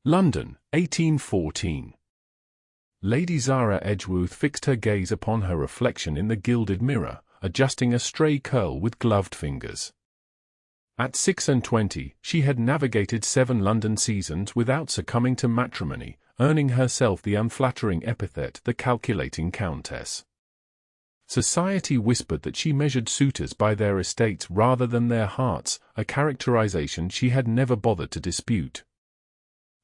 London, 1814. Lady Zara Edgeworth fixed her gaze upon her reflection in the gilded mirror, adjusting a stray curl with gloved fingers. At 26, she had navigated 7 London seasons without succumbing to matrimony, earning herself the unflattering epithet the Calculating Countess. Society whispered that she measured suitors by their estates rather than their hearts, a characterization she had never bothered to dispute.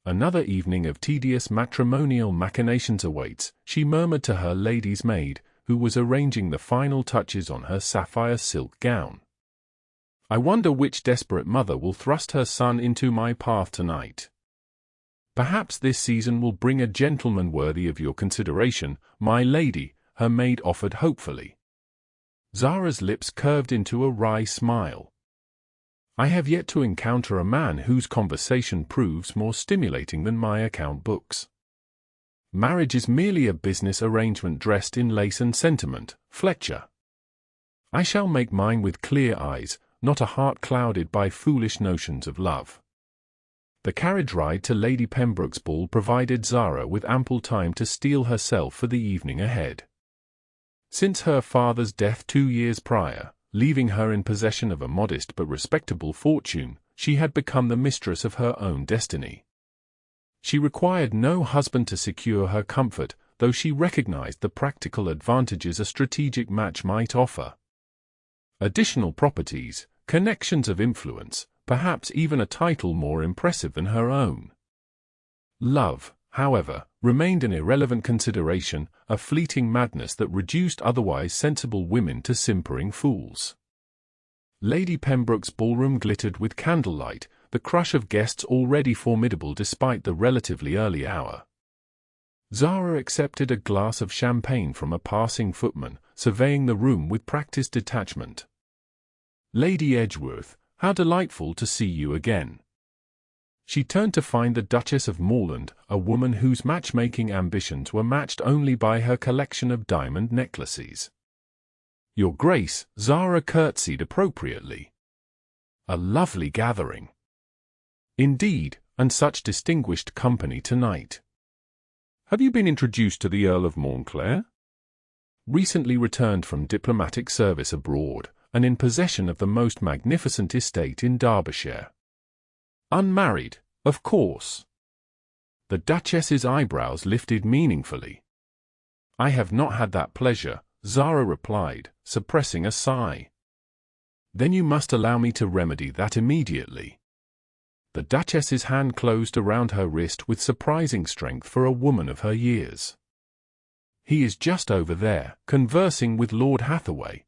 Another evening of tedious matrimonial machinations awaits, she murmured to her lady's maid, who was arranging the final touches on her sapphire silk gown. I wonder which desperate mother will thrust her son into my path tonight. Perhaps this season will bring a gentleman worthy of your consideration, my lady, her maid offered hopefully. Zara's lips curved into a wry smile. I have yet to encounter a man whose conversation proves more stimulating than my account books. Marriage is merely a business arrangement dressed in lace and sentiment, Fletcher. I shall make mine with clear eyes, not a heart clouded by foolish notions of love. The carriage ride to Lady Pembroke's ball provided Zara with ample time to steel herself for the evening ahead. Since her father's death 2 years prior, leaving her in possession of a modest but respectable fortune, she had become the mistress of her own destiny. She required no husband to secure her comfort, though she recognized the practical advantages a strategic match might offer. Additional properties, connections of influence, perhaps even a title more impressive than her own. Love, however, remained an irrelevant consideration, a fleeting madness that reduced otherwise sensible women to simpering fools. Lady Pembroke's ballroom glittered with candlelight, the crush of guests already formidable despite the relatively early hour. Zara accepted a glass of champagne from a passing footman, surveying the room with practiced detachment. Lady Edgeworth, how delightful to see you again. She turned to find the Duchess of Morland, a woman whose matchmaking ambitions were matched only by her collection of diamond necklaces. Your Grace, Zara curtsied appropriately. A lovely gathering. Indeed, and such distinguished company tonight. Have you been introduced to the Earl of Montclair? Recently returned from diplomatic service abroad, and in possession of the most magnificent estate in Derbyshire. Unmarried, of course. The Duchess's eyebrows lifted meaningfully. I have not had that pleasure, Zara replied, suppressing a sigh. Then you must allow me to remedy that immediately. The Duchess's hand closed around her wrist with surprising strength for a woman of her years. He is just over there, conversing with Lord Hathaway.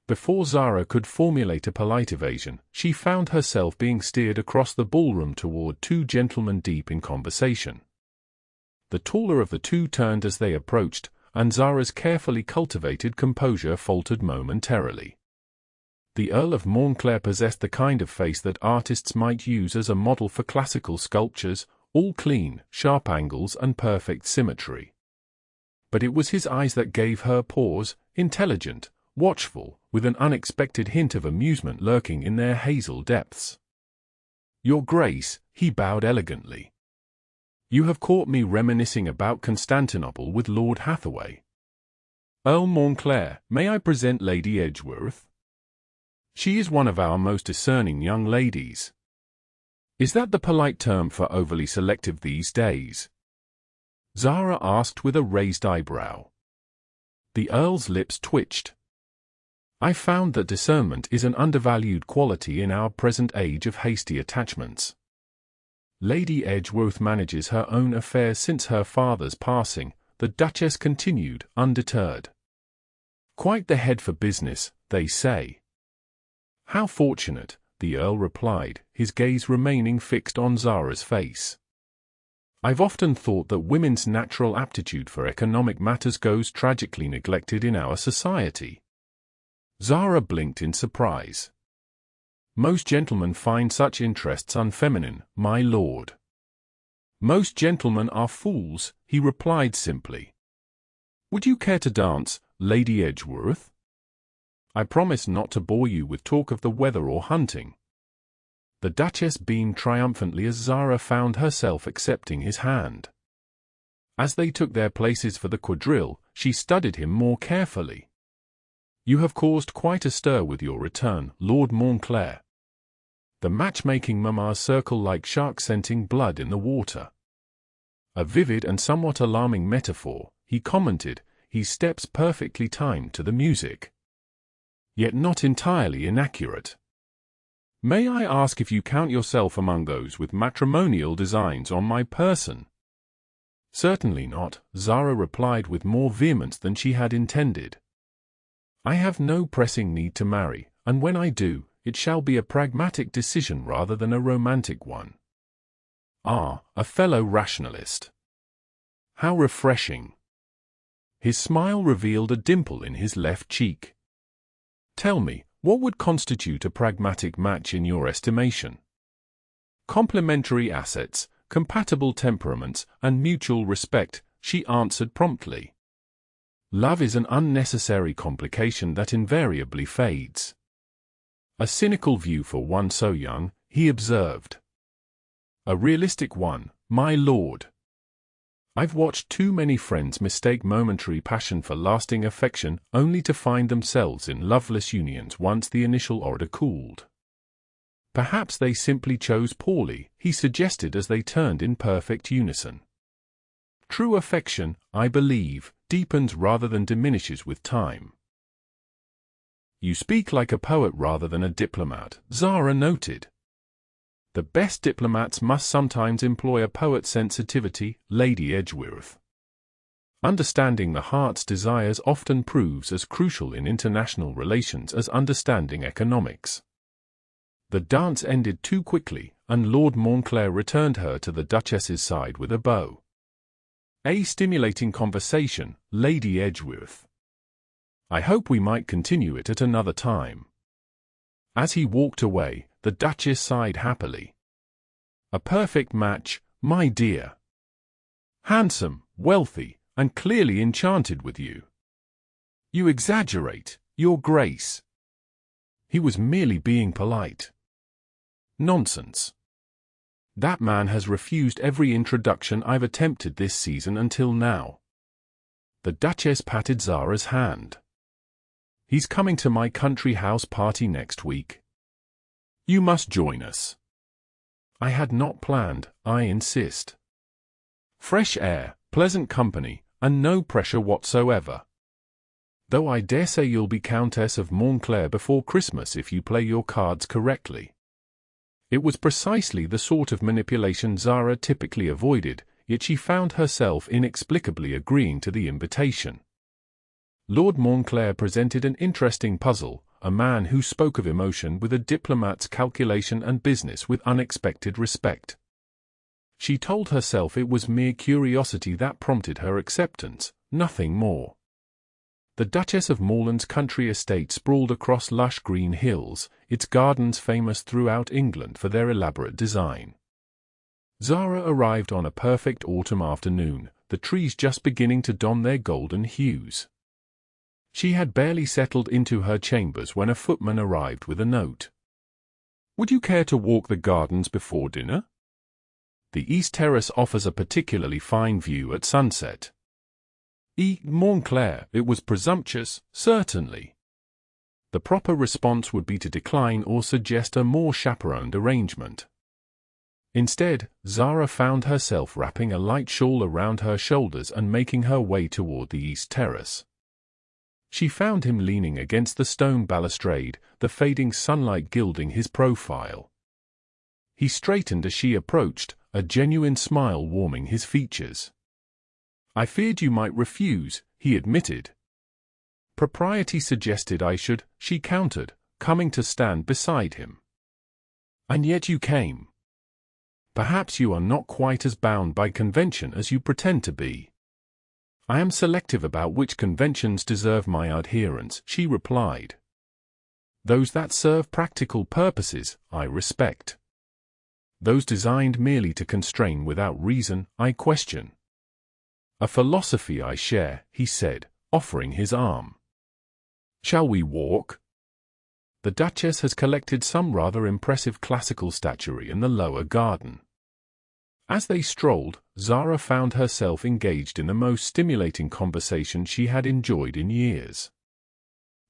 Before Zara could formulate a polite evasion, she found herself being steered across the ballroom toward 2 gentlemen deep in conversation. The taller of the 2 turned as they approached, and Zara's carefully cultivated composure faltered momentarily. The Earl of Montclair possessed the kind of face that artists might use as a model for classical sculptures, all clean, sharp angles and perfect symmetry. But it was his eyes that gave her pause, intelligent, watchful, with an unexpected hint of amusement lurking in their hazel depths. Your Grace, he bowed elegantly. You have caught me reminiscing about Constantinople with Lord Hathaway. Earl Montclair, may I present Lady Edgeworth? She is one of our most discerning young ladies. Is that the polite term for overly selective these days? Zara asked with a raised eyebrow. The Earl's lips twitched. I found that discernment is an undervalued quality in our present age of hasty attachments. Lady Edgeworth manages her own affairs since her father's passing, the Duchess continued, undeterred. Quite the head for business, they say. How fortunate, the Earl replied, his gaze remaining fixed on Zara's face. I've often thought that women's natural aptitude for economic matters goes tragically neglected in our society. Zara blinked in surprise. Most gentlemen find such interests unfeminine, my lord. Most gentlemen are fools, he replied simply. Would you care to dance, Lady Edgeworth? I promise not to bore you with talk of the weather or hunting. The Duchess beamed triumphantly as Zara found herself accepting his hand. As they took their places for the quadrille, she studied him more carefully. "You have caused quite a stir with your return, Lord Montclair." The matchmaking mamas circle like sharks scenting blood in the water. A vivid and somewhat alarming metaphor, he commented, "He steps perfectly timed to the music." Yet not entirely inaccurate. "May I ask if you count yourself among those with matrimonial designs on my person?" "Certainly not," Zara replied with more vehemence than she had intended. "I have no pressing need to marry, and when I do, it shall be a pragmatic decision rather than a romantic one." "Ah, a fellow rationalist. How refreshing." His smile revealed a dimple in his left cheek. "Tell me, what would constitute a pragmatic match in your estimation?" "Complementary assets, compatible temperaments, and mutual respect," she answered promptly. "Love is an unnecessary complication that invariably fades." "A cynical view for one so young," he observed. "A realistic one, my lord. I've watched too many friends mistake momentary passion for lasting affection, only to find themselves in loveless unions once the initial ardor cooled." "Perhaps they simply chose poorly," he suggested as they turned in perfect unison. "True affection, I believe, deepens rather than diminishes with time." "You speak like a poet rather than a diplomat," Zara noted. "The best diplomats must sometimes employ a poet's sensitivity, Lady Edgeworth. Understanding the heart's desires often proves as crucial in international relations as understanding economics." The dance ended too quickly, and Lord Montclair returned her to the Duchess's side with a bow. "A stimulating conversation, Lady Edgeworth. I hope we might continue it at another time." As he walked away, the Duchess sighed happily. "A perfect match, my dear. Handsome, wealthy, and clearly enchanted with you." "You exaggerate, Your Grace." He was merely being polite. "Nonsense. That man has refused every introduction I've attempted this season until now." The Duchess patted Zara's hand. "He's coming to my country house party next week. You must join us." "I had not planned, I insist." "Fresh air, pleasant company, and no pressure whatsoever. Though I dare say you'll be Countess of Montclair before Christmas if you play your cards correctly." It was precisely the sort of manipulation Zara typically avoided, yet she found herself inexplicably agreeing to the invitation. Lord Montclair presented an interesting puzzle, a man who spoke of emotion with a diplomat's calculation and business with unexpected respect. She told herself it was mere curiosity that prompted her acceptance, nothing more. The Duchess of Moreland's country estate sprawled across lush green hills, its gardens famous throughout England for their elaborate design. Zara arrived on a perfect autumn afternoon, the trees just beginning to don their golden hues. She had barely settled into her chambers when a footman arrived with a note. "Would you care to walk the gardens before dinner? The East Terrace offers a particularly fine view at sunset." Montclair, it was presumptuous, certainly. The proper response would be to decline or suggest a more chaperoned arrangement. Instead, Zara found herself wrapping a light shawl around her shoulders and making her way toward the East Terrace. She found him leaning against the stone balustrade, the fading sunlight gilding his profile. He straightened as she approached, a genuine smile warming his features. "I feared you might refuse," he admitted. "Propriety suggested I should," she countered, coming to stand beside him. "And yet you came. Perhaps you are not quite as bound by convention as you pretend to be." "I am selective about which conventions deserve my adherence," she replied. "Those that serve practical purposes, I respect. Those designed merely to constrain without reason, I question." "A philosophy I share," he said, offering his arm. "Shall we walk?" the Duchess has collected some rather impressive classical statuary in the lower garden. As they strolled, Zara found herself engaged in the most stimulating conversation she had enjoyed in years.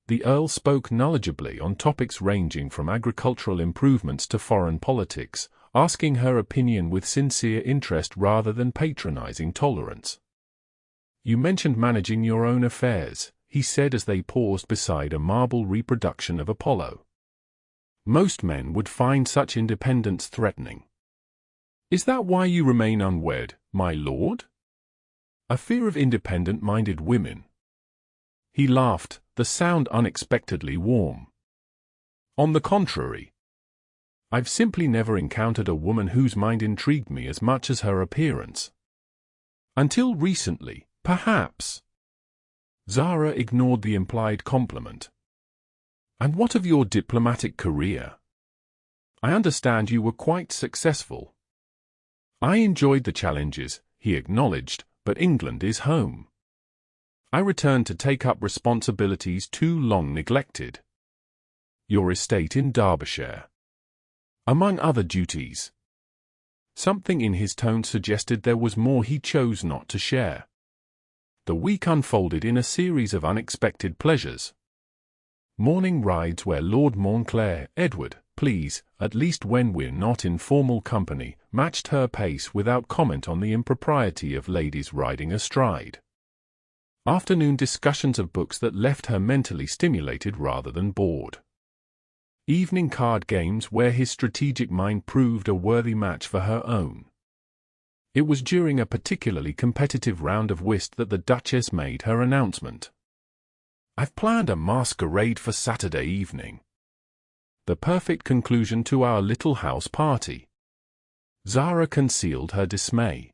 The Earl spoke knowledgeably on topics ranging from agricultural improvements to foreign politics, asking her opinion with sincere interest rather than patronizing tolerance. "You mentioned managing your own affairs," he said as they paused beside a marble reproduction of Apollo. "Most men would find such independence threatening. Is that why you remain unwed, my lord? A fear of independent-minded women?" He laughed, the sound unexpectedly warm. "On the contrary. I've simply never encountered a woman whose mind intrigued me as much as her appearance. Until recently, perhaps." Zara ignored the implied compliment. "And what of your diplomatic career? I understand you were quite successful." "I enjoyed the challenges," he acknowledged, "but England is home. I returned to take up responsibilities too long neglected. Your estate in Derbyshire, among other duties." Something in his tone suggested there was more he chose not to share. The week unfolded in a series of unexpected pleasures. Morning rides where Lord Montclair, "Edward, please, at least when we're not in formal company," matched her pace without comment on the impropriety of ladies riding astride. Afternoon discussions of books that left her mentally stimulated rather than bored. Evening card games where his strategic mind proved a worthy match for her own. It was during a particularly competitive round of whist that the Duchess made her announcement. "I've planned a masquerade for Saturday evening. The perfect conclusion to our little house party." Zara concealed her dismay.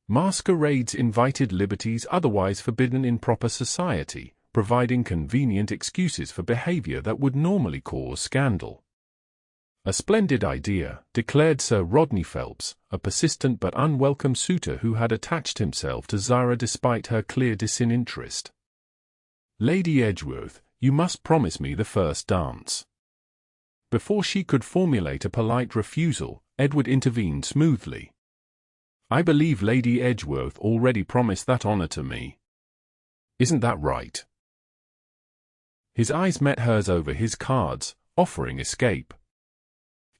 Masquerades invited liberties otherwise forbidden in proper society, providing convenient excuses for behavior that would normally cause scandal. "A splendid idea," declared Sir Rodney Phelps, a persistent but unwelcome suitor who had attached himself to Zara despite her clear disinterest. "Lady Edgeworth, you must promise me the first dance." Before she could formulate a polite refusal, Edward intervened smoothly. "I believe Lady Edgeworth already promised that honor to me. Isn't that right?" His eyes met hers over his cards, offering escape.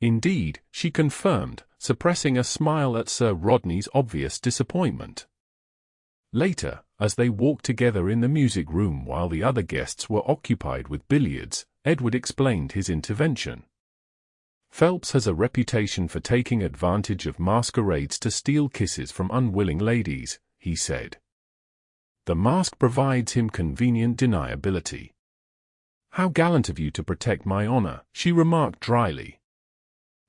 "Indeed," she confirmed, suppressing a smile at Sir Rodney's obvious disappointment. Later, as they walked together in the music room while the other guests were occupied with billiards, Edward explained his intervention. "Phelps has a reputation for taking advantage of masquerades to steal kisses from unwilling ladies," he said. "The mask provides him convenient deniability." "How gallant of you to protect my honor," she remarked dryly.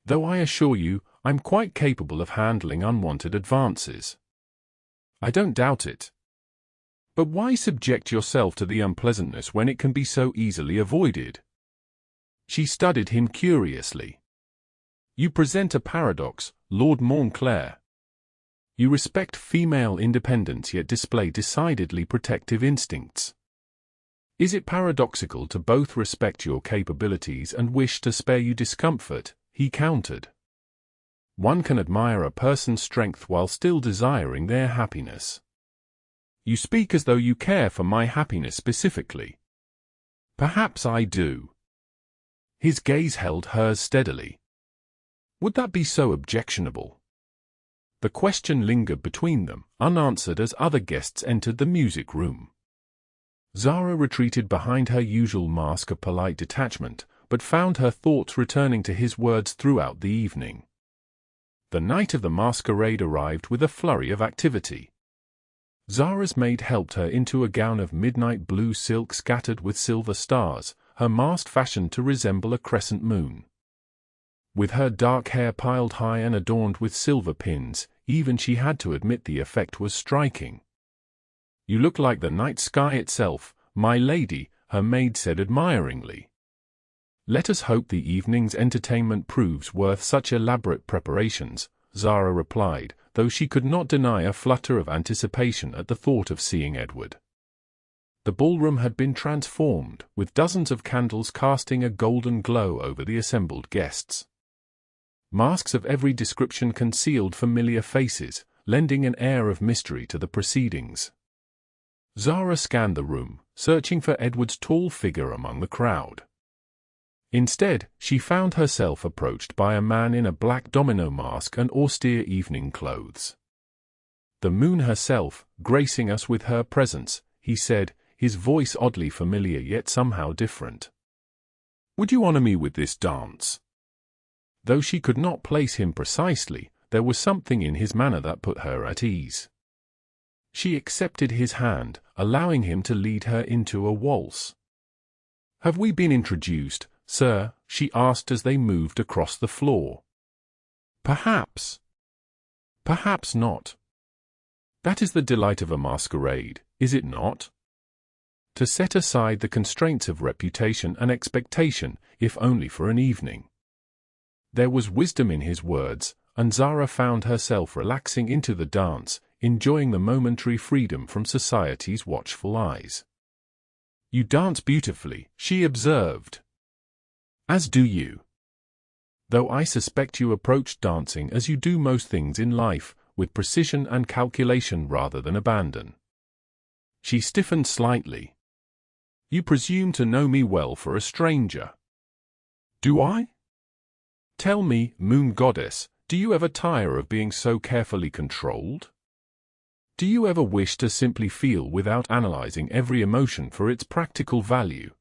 "Though I assure you, I'm quite capable of handling unwanted advances." "I don't doubt it. But why subject yourself to the unpleasantness when it can be so easily avoided?" She studied him curiously. "You present a paradox, Lord Montclair. You respect female independence yet display decidedly protective instincts. Is it paradoxical to both respect your capabilities and wish to spare you discomfort?" he countered. "One can admire a person's strength while still desiring their happiness." "You speak as though you care for my happiness specifically." "Perhaps I do." His gaze held hers steadily. "Would that be so objectionable?" The question lingered between them, unanswered as other guests entered the music room. Zara retreated behind her usual mask of polite detachment, but found her thoughts returning to his words throughout the evening. The night of the masquerade arrived with a flurry of activity. Zara's maid helped her into a gown of midnight blue silk scattered with silver stars, her mask fashioned to resemble a crescent moon. With her dark hair piled high and adorned with silver pins, even she had to admit the effect was striking. "You look like the night sky itself, my lady," her maid said admiringly. "Let us hope the evening's entertainment proves worth such elaborate preparations," Zara replied, though she could not deny a flutter of anticipation at the thought of seeing Edward. The ballroom had been transformed, with dozens of candles casting a golden glow over the assembled guests. Masks of every description concealed familiar faces, lending an air of mystery to the proceedings. Zara scanned the room, searching for Edward's tall figure among the crowd. Instead, she found herself approached by a man in a black domino mask and austere evening clothes. "The moon herself, gracing us with her presence," he said, his voice oddly familiar yet somehow different. "Would you honor me with this dance?" Though she could not place him precisely, there was something in his manner that put her at ease. She accepted his hand, allowing him to lead her into a waltz. "Have we been introduced, sir?" she asked as they moved across the floor. "Perhaps. Perhaps not. That is the delight of a masquerade, is it not? To set aside the constraints of reputation and expectation, if only for an evening." There was wisdom in his words, and Zara found herself relaxing into the dance, enjoying the momentary freedom from society's watchful eyes. "You dance beautifully," she observed. "As do you. Though I suspect you approach dancing as you do most things in life, with precision and calculation rather than abandon." She stiffened slightly. "You presume to know me well for a stranger." "Do I? Tell me, moon goddess, do you ever tire of being so carefully controlled? Do you ever wish to simply feel without analyzing every emotion for its practical value?"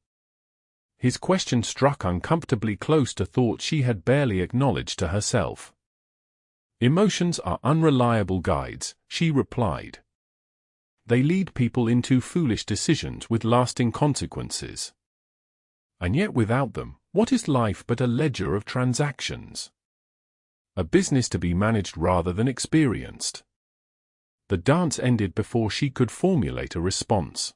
His question struck uncomfortably close to thoughts she had barely acknowledged to herself. "Emotions are unreliable guides," she replied. "They lead people into foolish decisions with lasting consequences. And yet without them, what is life but a ledger of transactions? A business to be managed rather than experienced." The dance ended before she could formulate a response.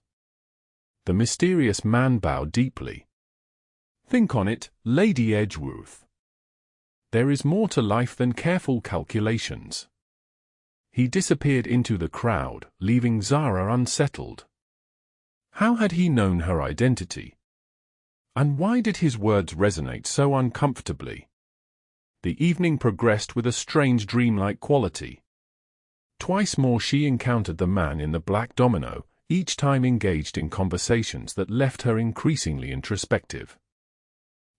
The mysterious man bowed deeply. "Think on it, Lady Edgeworth. There is more to life than careful calculations." He disappeared into the crowd, leaving Zara unsettled. How had he known her identity? And why did his words resonate so uncomfortably? The evening progressed with a strange dreamlike quality. Twice more she encountered the man in the black domino, each time engaged in conversations that left her increasingly introspective.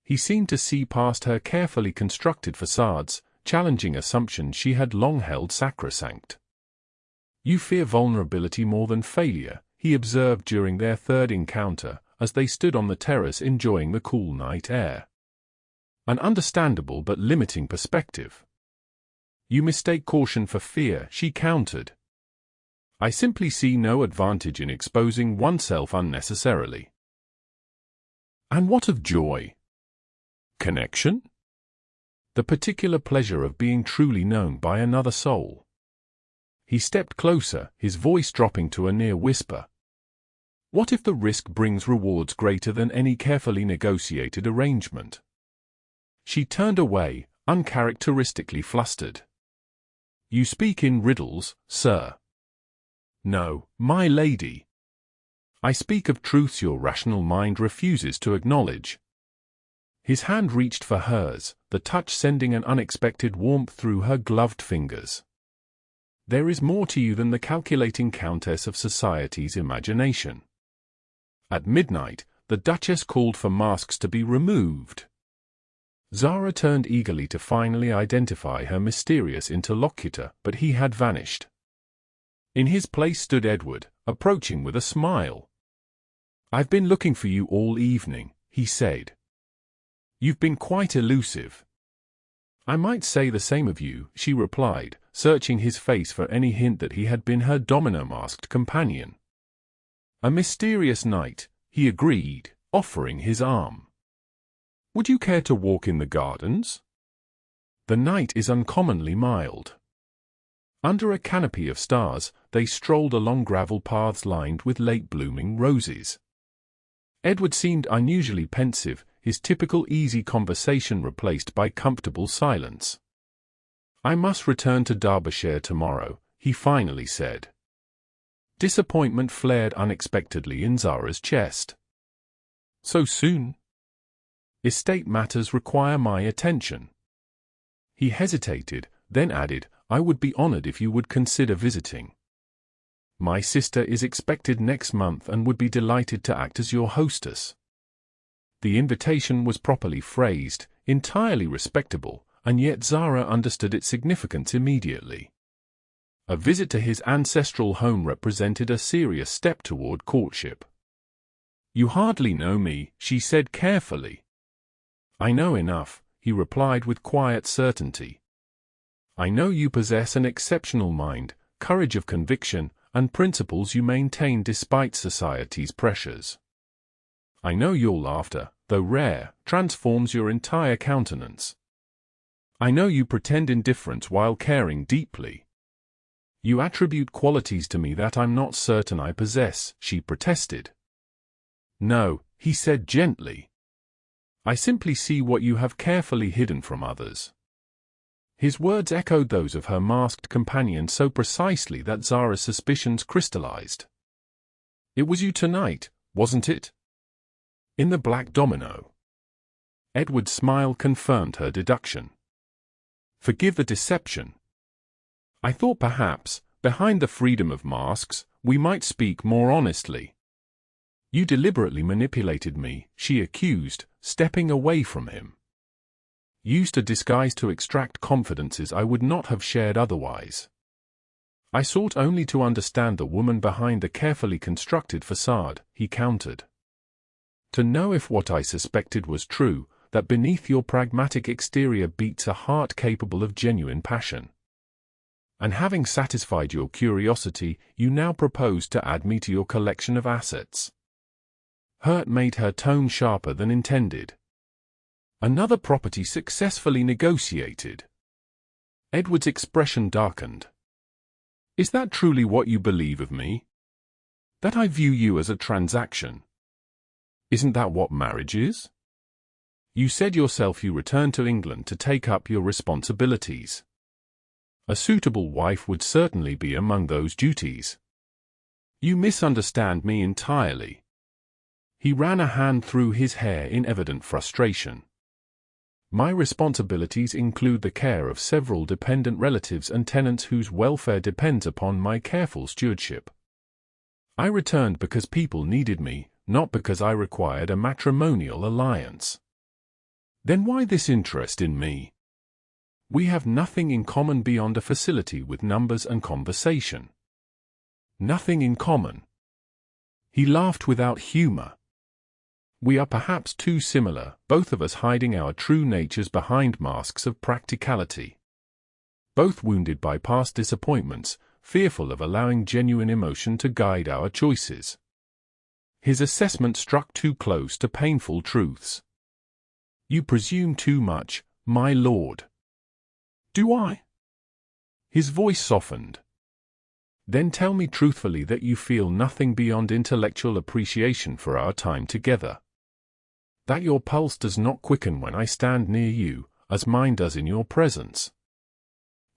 He seemed to see past her carefully constructed facades, challenging assumptions she had long held sacrosanct. "You fear vulnerability more than failure," he observed during their third encounter, as they stood on the terrace enjoying the cool night air. "An understandable but limiting perspective." "You mistake caution for fear," she countered. "I simply see no advantage in exposing oneself unnecessarily." "And what of joy? Connection? The particular pleasure of being truly known by another soul?" He stepped closer, his voice dropping to a near whisper. "What if the risk brings rewards greater than any carefully negotiated arrangement?" She turned away, uncharacteristically flustered. "You speak in riddles, sir." "No, my lady. I speak of truths your rational mind refuses to acknowledge." His hand reached for hers, the touch sending an unexpected warmth through her gloved fingers. "There is more to you than the calculating countess of society's imagination." At midnight, the Duchess called for masks to be removed. Zara turned eagerly to finally identify her mysterious interlocutor, but he had vanished. In his place stood Edward, approaching with a smile. "I've been looking for you all evening," he said. "You've been quite elusive." "I might say the same of you," she replied, searching his face for any hint that he had been her domino-masked companion. "A mysterious night," he agreed, offering his arm. "Would you care to walk in the gardens? The night is uncommonly mild." Under a canopy of stars, they strolled along gravel paths lined with late-blooming roses. Edward seemed unusually pensive, his typical easy conversation replaced by comfortable silence. "I must return to Derbyshire tomorrow," he finally said. Disappointment flared unexpectedly in Zara's chest. So soon? Estate matters require my attention. He hesitated, then added, I would be honored if you would consider visiting. My sister is expected next month and would be delighted to act as your hostess. The invitation was properly phrased, entirely respectable, and yet Zara understood its significance immediately. A visit to his ancestral home represented a serious step toward courtship. You hardly know me, she said carefully. I know enough, he replied with quiet certainty. I know you possess an exceptional mind, courage of conviction, and principles you maintain despite society's pressures. I know your laughter, though rare, transforms your entire countenance. I know you pretend indifference while caring deeply. You attribute qualities to me that I'm not certain I possess, she protested. No, he said gently. I simply see what you have carefully hidden from others. His words echoed those of her masked companion so precisely that Zara's suspicions crystallized. It was you tonight, wasn't it? In the Black Domino. Edward's smile confirmed her deduction. Forgive the deception. I thought perhaps, behind the freedom of masks, we might speak more honestly. You deliberately manipulated me, she accused, stepping away from him. Used a disguise to extract confidences I would not have shared otherwise. I sought only to understand the woman behind the carefully constructed facade, he countered. To know if what I suspected was true, that beneath your pragmatic exterior beats a heart capable of genuine passion. And having satisfied your curiosity, you now propose to add me to your collection of assets. Hurt made her tone sharper than intended. Another property successfully negotiated. Edward's expression darkened. Is that truly what you believe of me? That I view you as a transaction? Isn't that what marriage is? You said yourself you returned to England to take up your responsibilities. A suitable wife would certainly be among those duties. You misunderstand me entirely. He ran a hand through his hair in evident frustration. My responsibilities include the care of several dependent relatives and tenants whose welfare depends upon my careful stewardship. I returned because people needed me, not because I required a matrimonial alliance. Then why this interest in me? We have nothing in common beyond a facility with numbers and conversation. Nothing in common. He laughed without humor. We are perhaps too similar, both of us hiding our true natures behind masks of practicality. Both wounded by past disappointments, fearful of allowing genuine emotion to guide our choices. His assessment struck too close to painful truths. You presume too much, my lord. Do I? His voice softened. Then tell me truthfully that you feel nothing beyond intellectual appreciation for our time together. That your pulse does not quicken when I stand near you, as mine does in your presence.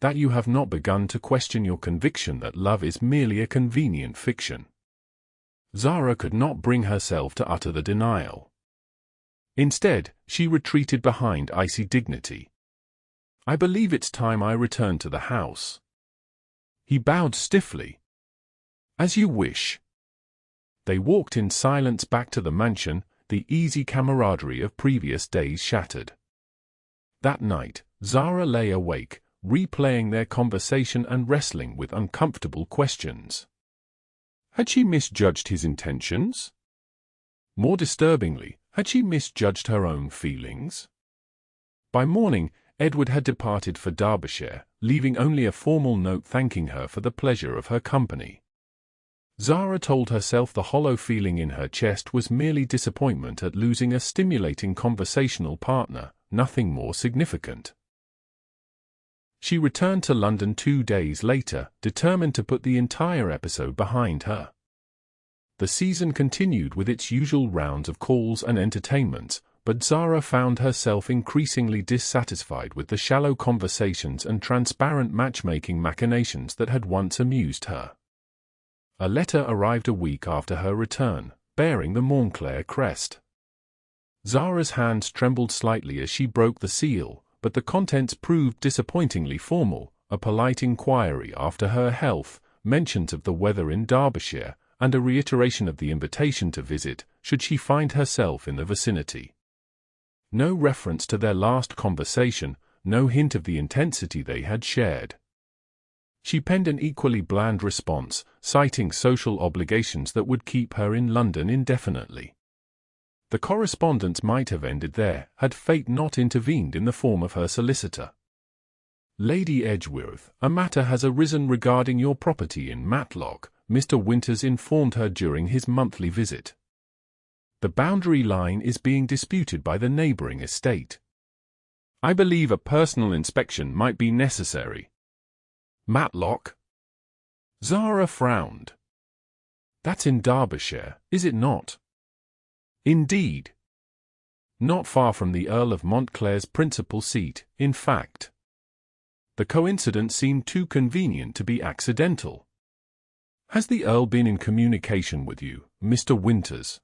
That you have not begun to question your conviction that love is merely a convenient fiction. Zara could not bring herself to utter the denial. Instead, she retreated behind icy dignity. I believe it's time I return to the house. He bowed stiffly. As you wish. They walked in silence back to the mansion, the easy camaraderie of previous days shattered. That night, Zara lay awake, replaying their conversation and wrestling with uncomfortable questions. Had she misjudged his intentions? More disturbingly, had she misjudged her own feelings? By morning, Edward had departed for Derbyshire, leaving only a formal note thanking her for the pleasure of her company. Zara told herself the hollow feeling in her chest was merely disappointment at losing a stimulating conversational partner, nothing more significant. She returned to London 2 days later, determined to put the entire episode behind her. The season continued with its usual rounds of calls and entertainments, but Zara found herself increasingly dissatisfied with the shallow conversations and transparent matchmaking machinations that had once amused her. A letter arrived a week after her return, bearing the Montclair crest. Zara's hands trembled slightly as she broke the seal, but the contents proved disappointingly formal: a polite inquiry after her health, mentions of the weather in Derbyshire, and a reiteration of the invitation to visit, should she find herself in the vicinity. No reference to their last conversation, no hint of the intensity they had shared. She penned an equally bland response, citing social obligations that would keep her in London indefinitely. The correspondence might have ended there, had fate not intervened in the form of her solicitor. Lady Edgeworth, a matter has arisen regarding your property in Matlock, Mr. Winters informed her during his monthly visit. The boundary line is being disputed by the neighbouring estate. I believe a personal inspection might be necessary. Matlock? Zara frowned. That's in Derbyshire, is it not? Indeed. Not far from the Earl of Montclair's principal seat, in fact. The coincidence seemed too convenient to be accidental. Has the Earl been in communication with you, Mr. Winters?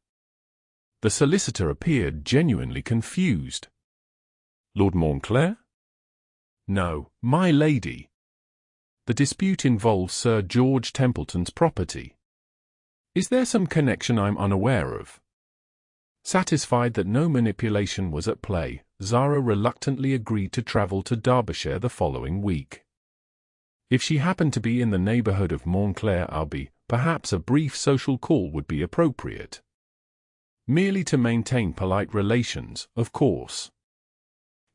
The solicitor appeared genuinely confused. Lord Montclair? No, my lady. The dispute involves Sir George Templeton's property. Is there some connection I'm unaware of? Satisfied that no manipulation was at play, Zara reluctantly agreed to travel to Derbyshire the following week. If she happened to be in the neighbourhood of Montclair Abbey, perhaps a brief social call would be appropriate. Merely to maintain polite relations, of course.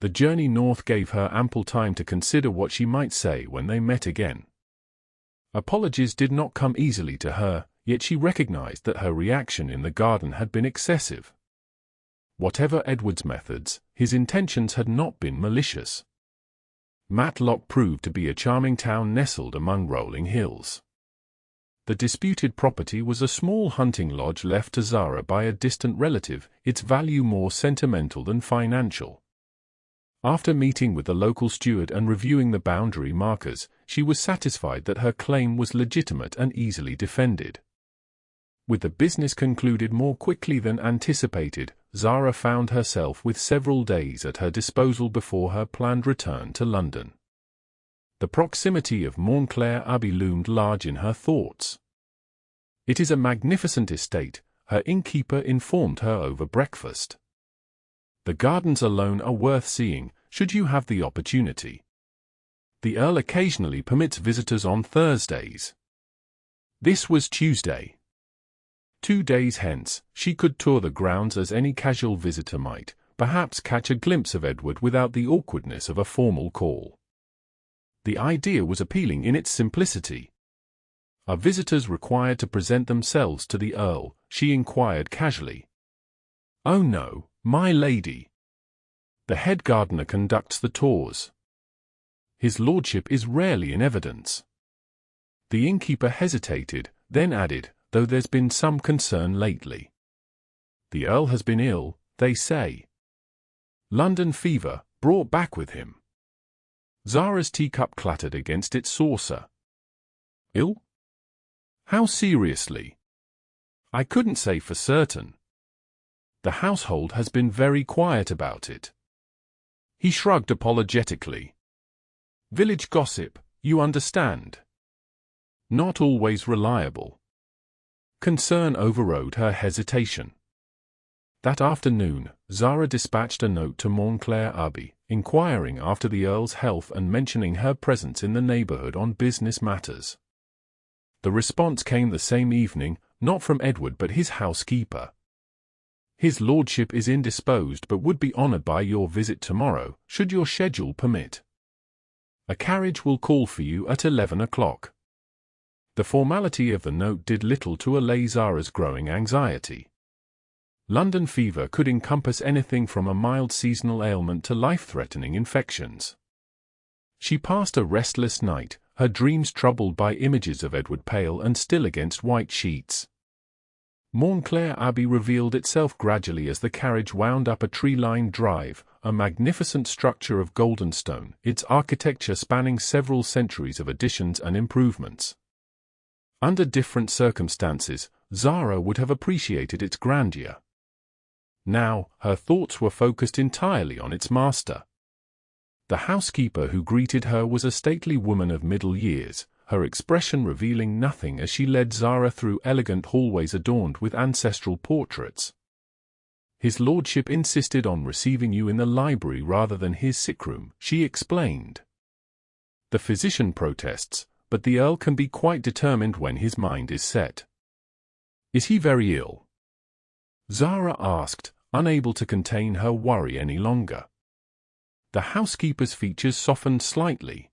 The journey north gave her ample time to consider what she might say when they met again. Apologies did not come easily to her, yet she recognized that her reaction in the garden had been excessive. Whatever Edward's methods, his intentions had not been malicious. Matlock proved to be a charming town nestled among rolling hills. The disputed property was a small hunting lodge left to Zara by a distant relative, its value more sentimental than financial. After meeting with the local steward and reviewing the boundary markers, she was satisfied that her claim was legitimate and easily defended. With the business concluded more quickly than anticipated, Zara found herself with several days at her disposal before her planned return to London. The proximity of Montclair Abbey loomed large in her thoughts. It is a magnificent estate, her innkeeper informed her over breakfast. The gardens alone are worth seeing, should you have the opportunity. The Earl occasionally permits visitors on Thursdays. This was Tuesday. 2 days hence, she could tour the grounds as any casual visitor might, perhaps catch a glimpse of Edward without the awkwardness of a formal call. The idea was appealing in its simplicity. Are visitors required to present themselves to the Earl? She inquired casually. Oh no, my lady. The head gardener conducts the tours. His lordship is rarely in evidence. The innkeeper hesitated, then added, though there's been some concern lately. The Earl has been ill, they say. London fever, brought back with him. Zara's teacup clattered against its saucer. Ill? How seriously? I couldn't say for certain. The household has been very quiet about it. He shrugged apologetically. Village gossip, you understand. Not always reliable. Concern overrode her hesitation. That afternoon, Zara dispatched a note to Montclair Abbey, inquiring after the Earl's health and mentioning her presence in the neighbourhood on business matters. The response came the same evening, not from Edward but his housekeeper. His lordship is indisposed but would be honoured by your visit tomorrow, should your schedule permit. A carriage will call for you at 11 o'clock. The formality of the note did little to allay Zara's growing anxiety. London fever could encompass anything from a mild seasonal ailment to life-threatening infections. She passed a restless night, her dreams troubled by images of Edward pale and still against white sheets. Montclair Abbey revealed itself gradually as the carriage wound up a tree-lined drive, a magnificent structure of golden stone, its architecture spanning several centuries of additions and improvements. Under different circumstances, Zara would have appreciated its grandeur. Now, her thoughts were focused entirely on its master. The housekeeper who greeted her was a stately woman of middle years, her expression revealing nothing as she led Zara through elegant hallways adorned with ancestral portraits. "His lordship insisted on receiving you in the library rather than his sick room," she explained. "The physician protests, but the Earl can be quite determined when his mind is set." "Is he very ill?" Zara asked, unable to contain her worry any longer. The housekeeper's features softened slightly.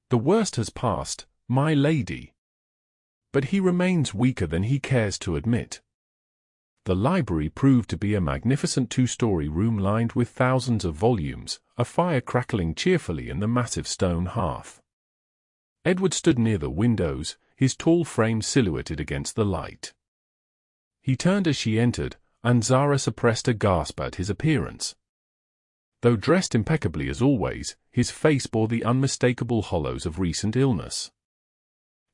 "The worst has passed, my lady. But he remains weaker than he cares to admit." The library proved to be a magnificent two-story room lined with thousands of volumes, a fire crackling cheerfully in the massive stone hearth. Edward stood near the windows, his tall frame silhouetted against the light. He turned as she entered, and Zara suppressed a gasp at his appearance. Though dressed impeccably as always, his face bore the unmistakable hollows of recent illness.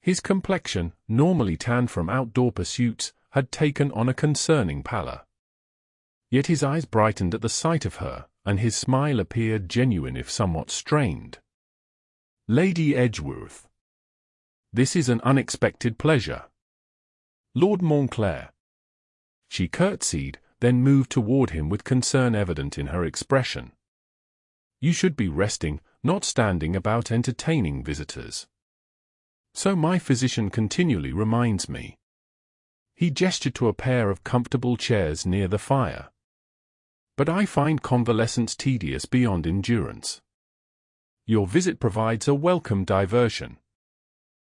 His complexion, normally tanned from outdoor pursuits, had taken on a concerning pallor. Yet his eyes brightened at the sight of her, and his smile appeared genuine if somewhat strained. "Lady Edgeworth, this is an unexpected pleasure. Lord Montclair." She curtsied, then moved toward him with concern evident in her expression. "You should be resting, not standing about entertaining visitors." "So my physician continually reminds me." He gestured to a pair of comfortable chairs near the fire. "But I find convalescence tedious beyond endurance. Your visit provides a welcome diversion."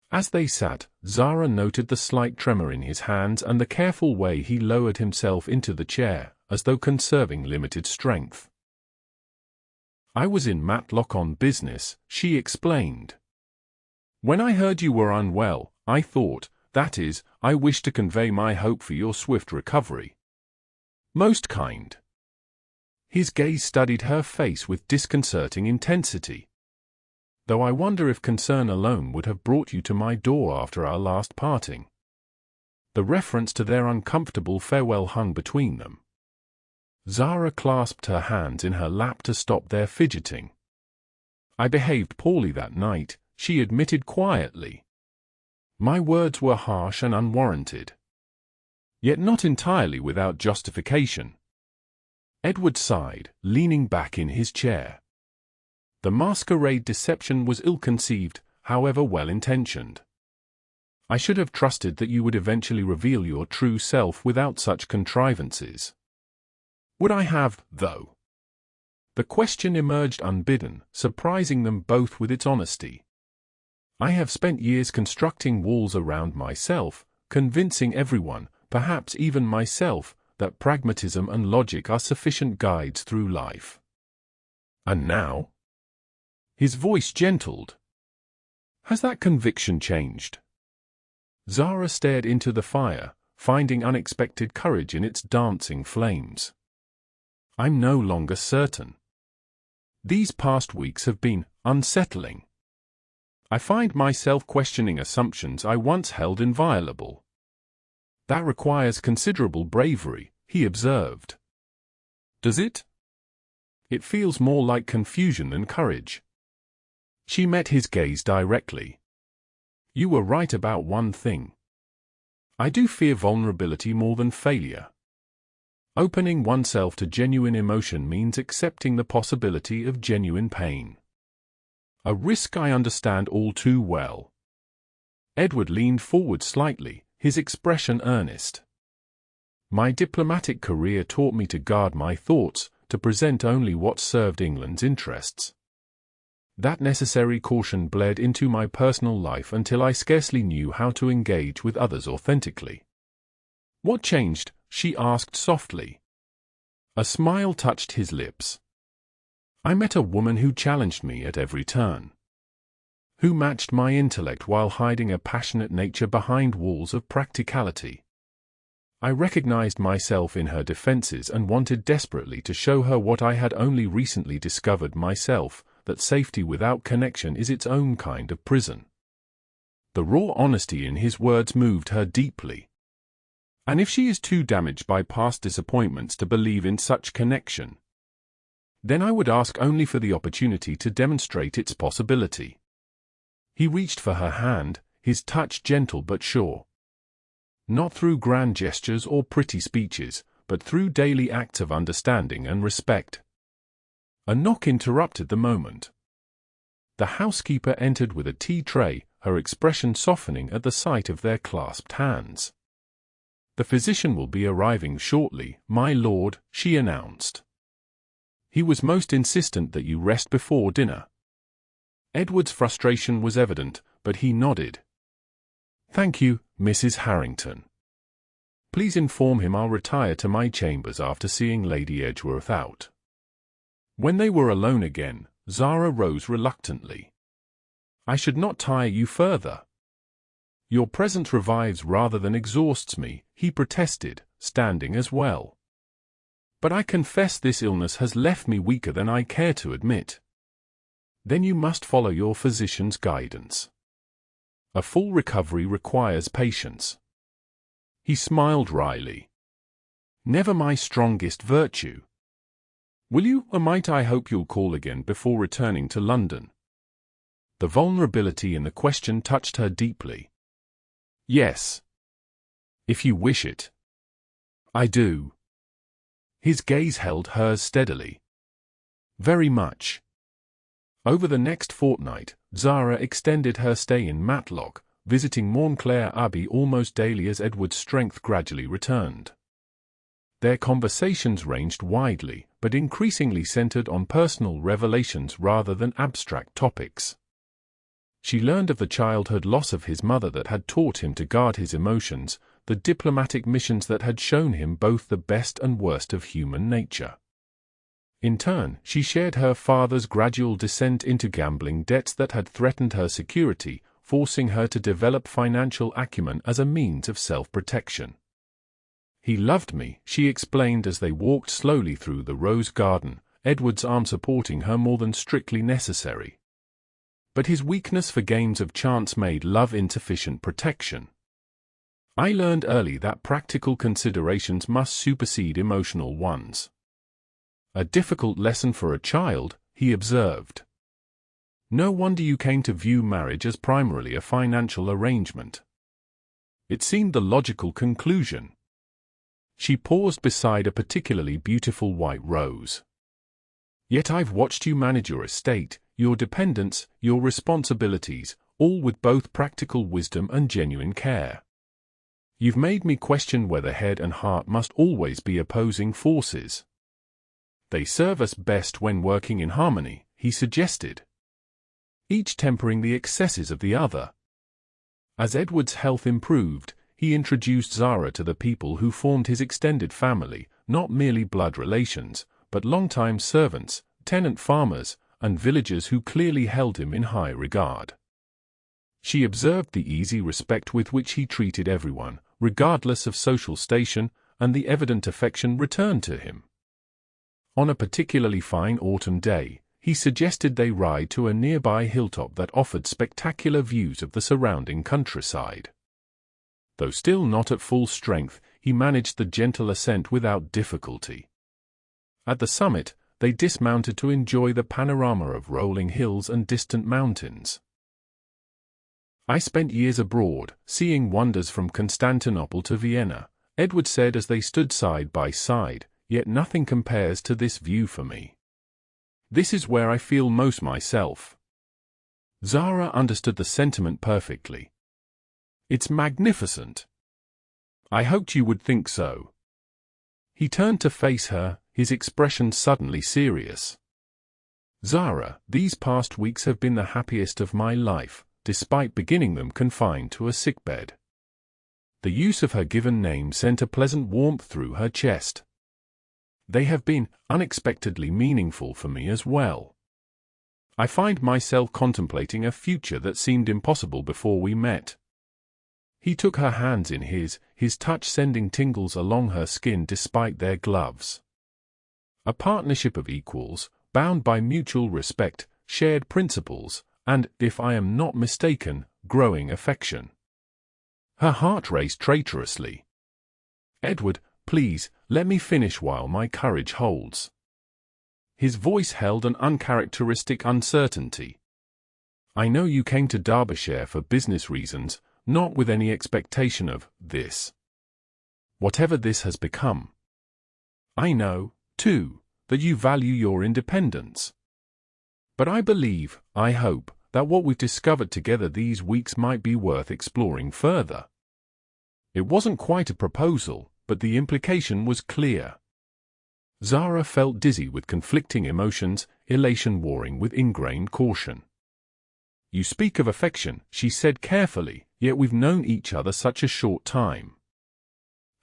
As they sat, Zara noted the slight tremor in his hands and the careful way he lowered himself into the chair, as though conserving limited strength. "I was in Matlock on business," she explained. "When I heard you were unwell, I thought, that is, I wished to convey my hope for your swift recovery." "Most kind." His gaze studied her face with disconcerting intensity. "Though I wonder if concern alone would have brought you to my door after our last parting." The reference to their uncomfortable farewell hung between them. Zara clasped her hands in her lap to stop their fidgeting. "I behaved poorly that night," she admitted quietly. "My words were harsh and unwarranted. Yet not entirely without justification." Edward sighed, leaning back in his chair. The masquerade deception was ill-conceived, however well-intentioned. "I should have trusted that you would eventually reveal your true self without such contrivances." "Would I have, though?" The question emerged unbidden, surprising them both with its honesty. "I have spent years constructing walls around myself, convincing everyone, perhaps even myself, that pragmatism and logic are sufficient guides through life." "And now?" His voice gentled. "Has that conviction changed?" Zara stared into the fire, finding unexpected courage in its dancing flames. "I'm no longer certain. These past weeks have been unsettling. I find myself questioning assumptions I once held inviolable." "That requires considerable bravery," he observed. "Does it?" "It feels more like confusion than courage." She met his gaze directly. "You were right about one thing. I do fear vulnerability more than failure. Opening oneself to genuine emotion means accepting the possibility of genuine pain. A risk I understand all too well." Edward leaned forward slightly, his expression earnest. "My diplomatic career taught me to guard my thoughts, to present only what served England's interests. That necessary caution bled into my personal life until I scarcely knew how to engage with others authentically." "What changed?" she asked softly. A smile touched his lips. "I met a woman who challenged me at every turn. Who matched my intellect while hiding a passionate nature behind walls of practicality. I recognized myself in her defenses and wanted desperately to show her what I had only recently discovered myself, that safety without connection is its own kind of prison. The raw honesty in his words moved her deeply. And if she is too damaged by past disappointments to believe in such connection, then I would ask only for the opportunity to demonstrate its possibility. He reached for her hand, his touch gentle but sure. Not through grand gestures or pretty speeches, but through daily acts of understanding and respect. A knock interrupted the moment. The housekeeper entered with a tea tray, her expression softening at the sight of their clasped hands. "The physician will be arriving shortly, my lord," she announced. "He was most insistent that you rest before dinner." Edward's frustration was evident, but he nodded. "Thank you, Mrs. Harrington. Please inform him I'll retire to my chambers after seeing Lady Edgeworth out." When they were alone again, Zara rose reluctantly. "I should not tire you further." "Your presence revives rather than exhausts me," he protested, standing as well. "But I confess this illness has left me weaker than I care to admit." "Then you must follow your physician's guidance. A full recovery requires patience." He smiled wryly. "Never my strongest virtue. Will you, or might I hope you'll call again before returning to London?" The vulnerability in the question touched her deeply. "Yes. If you wish it." "I do." His gaze held hers steadily. "Very much." Over the next fortnight, Zara extended her stay in Matlock, visiting Montclair Abbey almost daily as Edward's strength gradually returned. Their conversations ranged widely, but increasingly centered on personal revelations rather than abstract topics. She learned of the childhood loss of his mother that had taught him to guard his emotions, the diplomatic missions that had shown him both the best and worst of human nature. In turn, she shared her father's gradual descent into gambling debts that had threatened her security, forcing her to develop financial acumen as a means of self-protection. "He loved me," she explained as they walked slowly through the rose garden, Edward's arm supporting her more than strictly necessary. "But his weakness for games of chance made love insufficient protection. I learned early that practical considerations must supersede emotional ones." "A difficult lesson for a child," he observed. "No wonder you came to view marriage as primarily a financial arrangement." It seemed the logical conclusion. She paused beside a particularly beautiful white rose. "Yet I've watched you manage your estate, your dependents, your responsibilities, all with both practical wisdom and genuine care. You've made me question whether head and heart must always be opposing forces." "They serve us best when working in harmony," he suggested, each tempering the excesses of the other. As Edward's health improved, he introduced Zara to the people who formed his extended family, not merely blood relations, but longtime servants, tenant farmers, and villagers who clearly held him in high regard. She observed the easy respect with which he treated everyone, regardless of social station, and the evident affection returned to him. On a particularly fine autumn day, he suggested they ride to a nearby hilltop that offered spectacular views of the surrounding countryside. Though still not at full strength, he managed the gentle ascent without difficulty. At the summit, they dismounted to enjoy the panorama of rolling hills and distant mountains. "I spent years abroad, seeing wonders from Constantinople to Vienna," Edward said as they stood side by side, "yet nothing compares to this view for me. This is where I feel most myself." Zara understood the sentiment perfectly. "It's magnificent." "I hoped you would think so." He turned to face her, his expression suddenly serious. "Zara, these past weeks have been the happiest of my life, despite beginning them confined to a sickbed." The use of her given name sent a pleasant warmth through her chest. "They have been unexpectedly meaningful for me as well. I find myself contemplating a future that seemed impossible before we met." He took her hands in his touch sending tingles along her skin despite their gloves. A partnership of equals, bound by mutual respect, shared principles, and, if I am not mistaken, growing affection. Her heart raced traitorously. Edward, please, let me finish while my courage holds. His voice held an uncharacteristic uncertainty. I know you came to Derbyshire for business reasons, not with any expectation of this. Whatever this has become. I know, too, that you value your independence. But I believe, I hope, that what we've discovered together these weeks might be worth exploring further. It wasn't quite a proposal, but the implication was clear. Zara felt dizzy with conflicting emotions, elation warring with ingrained caution. You speak of affection, she said carefully, yet we've known each other such a short time.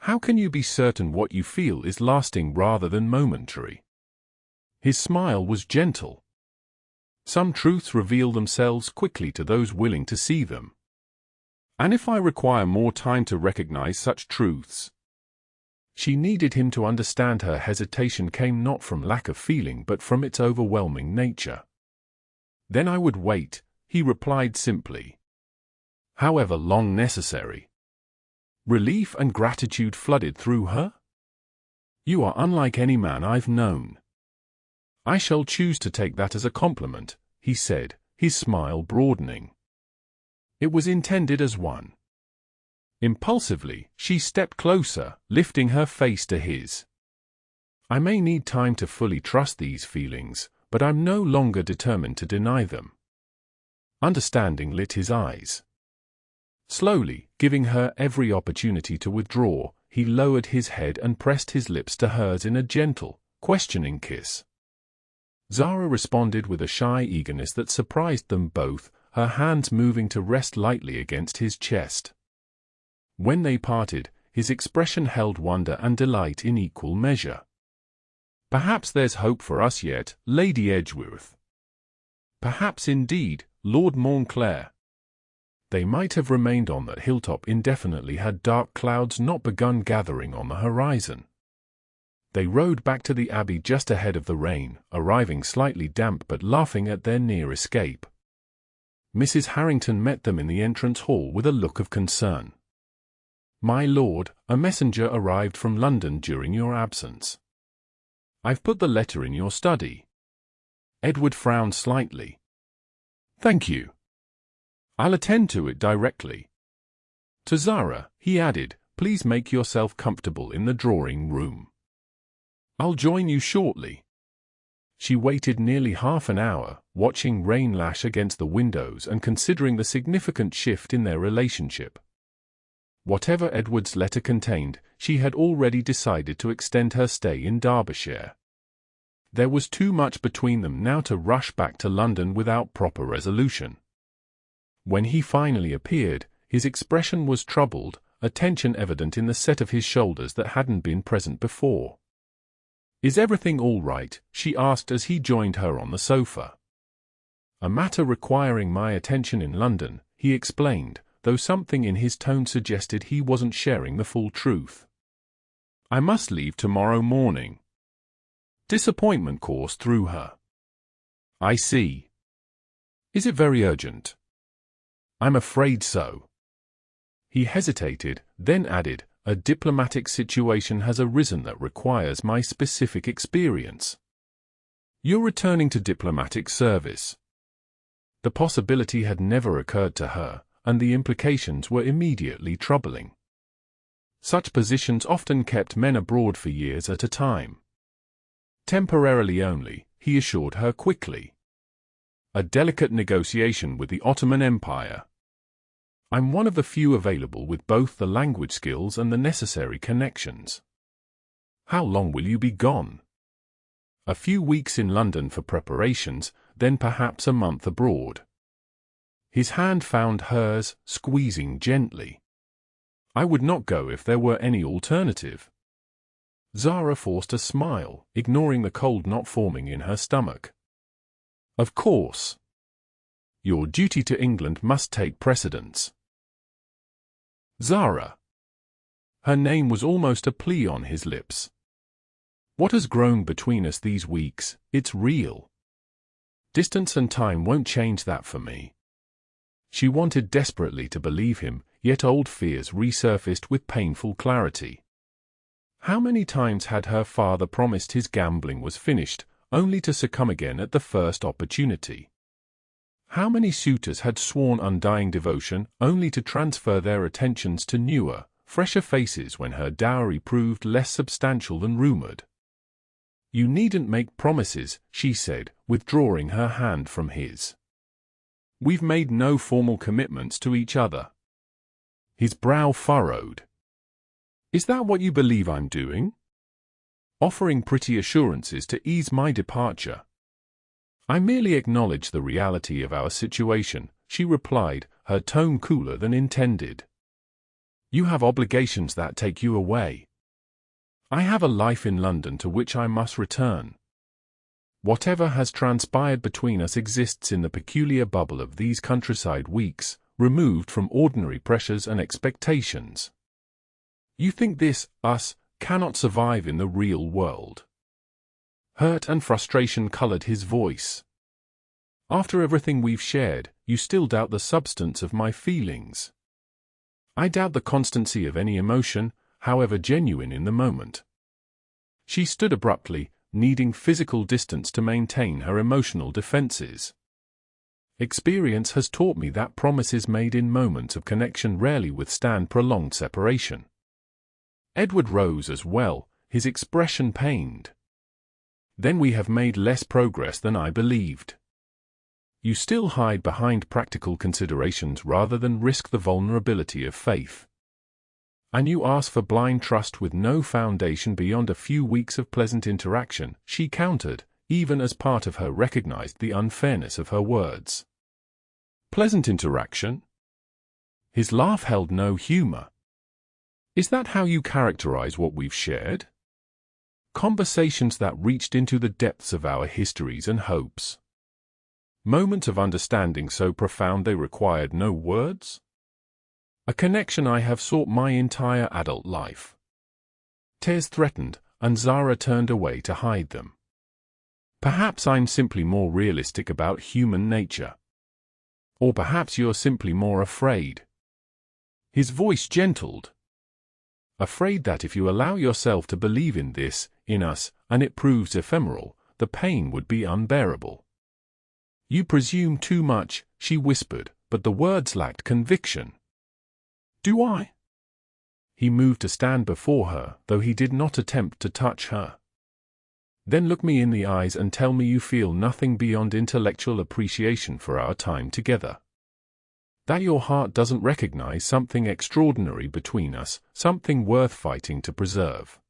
How can you be certain what you feel is lasting rather than momentary? His smile was gentle. Some truths reveal themselves quickly to those willing to see them. And if I require more time to recognize such truths? She needed him to understand her hesitation came not from lack of feeling but from its overwhelming nature. Then I would wait, he replied simply. However long necessary. Relief and gratitude flooded through her. You are unlike any man I've known. I shall choose to take that as a compliment, he said, his smile broadening. It was intended as one. Impulsively, she stepped closer, lifting her face to his. I may need time to fully trust these feelings, but I'm no longer determined to deny them. Understanding lit his eyes. Slowly, giving her every opportunity to withdraw, he lowered his head and pressed his lips to hers in a gentle, questioning kiss. Zara responded with a shy eagerness that surprised them both, her hands moving to rest lightly against his chest. When they parted, his expression held wonder and delight in equal measure. Perhaps there's hope for us yet, Lady Edgeworth. Perhaps indeed, Lord Montclair. They might have remained on that hilltop indefinitely had dark clouds not begun gathering on the horizon. They rode back to the Abbey just ahead of the rain, arriving slightly damp but laughing at their near escape. Mrs. Harrington met them in the entrance hall with a look of concern. My lord, a messenger arrived from London during your absence. I've put the letter in your study. Edward frowned slightly. Thank you. I'll attend to it directly. To Zara, he added, please make yourself comfortable in the drawing room. I'll join you shortly. She waited nearly half an hour, watching rain lash against the windows and considering the significant shift in their relationship. Whatever Edward's letter contained, she had already decided to extend her stay in Derbyshire. There was too much between them now to rush back to London without proper resolution. When he finally appeared, his expression was troubled, a tension evident in the set of his shoulders that hadn't been present before. Is everything all right? She asked as he joined her on the sofa. A matter requiring my attention in London, he explained, though something in his tone suggested he wasn't sharing the full truth. I must leave tomorrow morning. Disappointment coursed through her. I see. Is it very urgent? I'm afraid so. He hesitated, then added, a diplomatic situation has arisen that requires my specific experience. You're returning to diplomatic service. The possibility had never occurred to her, and the implications were immediately troubling. Such positions often kept men abroad for years at a time. Temporarily only, he assured her quickly. A delicate negotiation with the Ottoman Empire. I'm one of the few available with both the language skills and the necessary connections. How long will you be gone? A few weeks in London for preparations, then perhaps a month abroad. His hand found hers, squeezing gently. I would not go if there were any alternative. Zara forced a smile, ignoring the cold knot forming in her stomach. Of course. Your duty to England must take precedence. Zara. Her name was almost a plea on his lips. What has grown between us these weeks, it's real. Distance and time won't change that for me. She wanted desperately to believe him, yet old fears resurfaced with painful clarity. How many times had her father promised his gambling was finished, only to succumb again at the first opportunity? How many suitors had sworn undying devotion, only to transfer their attentions to newer, fresher faces when her dowry proved less substantial than rumored? "You needn't make promises," she said, withdrawing her hand from his. "We've made no formal commitments to each other." His brow furrowed. "Is that what you believe I'm doing? Offering pretty assurances to ease my departure?" "I merely acknowledge the reality of our situation," she replied, her tone cooler than intended. "You have obligations that take you away. I have a life in London to which I must return. Whatever has transpired between us exists in the peculiar bubble of these countryside weeks, removed from ordinary pressures and expectations. You think us, cannot survive in the real world." Hurt and frustration colored his voice. "After everything we've shared, you still doubt the substance of my feelings." "I doubt the constancy of any emotion, however genuine in the moment." She stood abruptly, needing physical distance to maintain her emotional defenses. "Experience has taught me that promises made in moments of connection rarely withstand prolonged separation." Edward rose as well, his expression pained. "Then we have made less progress than I believed. You still hide behind practical considerations rather than risk the vulnerability of faith. And you ask for blind trust with no foundation beyond a few weeks of pleasant interaction," she countered, even as part of her recognized the unfairness of her words. "Pleasant interaction?" His laugh held no humor. "Is that how you characterize what we've shared? Conversations that reached into the depths of our histories and hopes. Moments of understanding so profound they required no words? A connection I have sought my entire adult life." Tears threatened, and Zara turned away to hide them. "Perhaps I'm simply more realistic about human nature. Or perhaps you're simply more afraid." His voice gentled. "Afraid that if you allow yourself to believe in this, in us, and it proves ephemeral, the pain would be unbearable." "You presume too much," she whispered, but the words lacked conviction. "Do I?" He moved to stand before her, though he did not attempt to touch her. "Then look me in the eyes and tell me you feel nothing beyond intellectual appreciation for our time together. That your heart doesn't recognize something extraordinary between us, something worth fighting to preserve."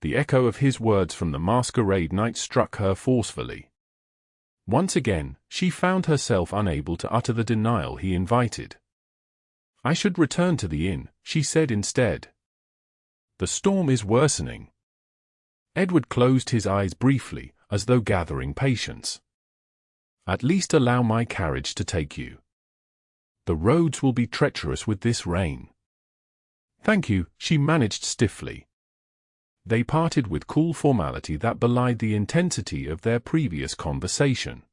The echo of his words from the masquerade night struck her forcefully. Once again, she found herself unable to utter the denial he invited. "I should return to the inn," she said instead. "The storm is worsening." Edward closed his eyes briefly, as though gathering patience. "At least allow my carriage to take you. The roads will be treacherous with this rain." "Thank you," she managed stiffly. They parted with cool formality that belied the intensity of their previous conversation.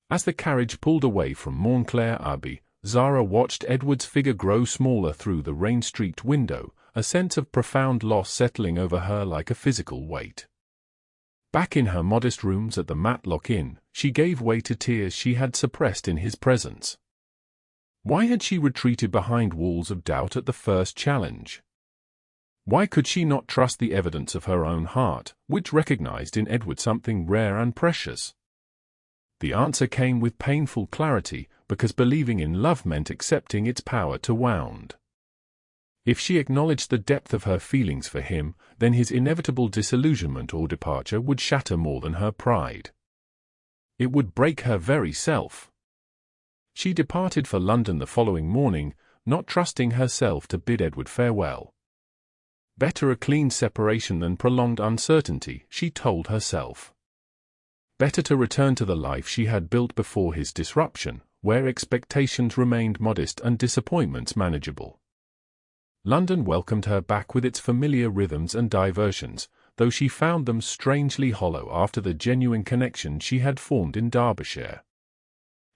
As the carriage pulled away from Montclair Abbey, Zara watched Edward's figure grow smaller through the rain-streaked window, a sense of profound loss settling over her like a physical weight. Back in her modest rooms at the Matlock Inn, she gave way to tears she had suppressed in his presence. Why had she retreated behind walls of doubt at the first challenge? Why could she not trust the evidence of her own heart, which recognized in Edward something rare and precious? The answer came with painful clarity, because believing in love meant accepting its power to wound. If she acknowledged the depth of her feelings for him, then his inevitable disillusionment or departure would shatter more than her pride. It would break her very self. She departed for London the following morning, not trusting herself to bid Edward farewell. Better a clean separation than prolonged uncertainty, she told herself. Better to return to the life she had built before his disruption, where expectations remained modest and disappointments manageable. London welcomed her back with its familiar rhythms and diversions, though she found them strangely hollow after the genuine connection she had formed in Derbyshire.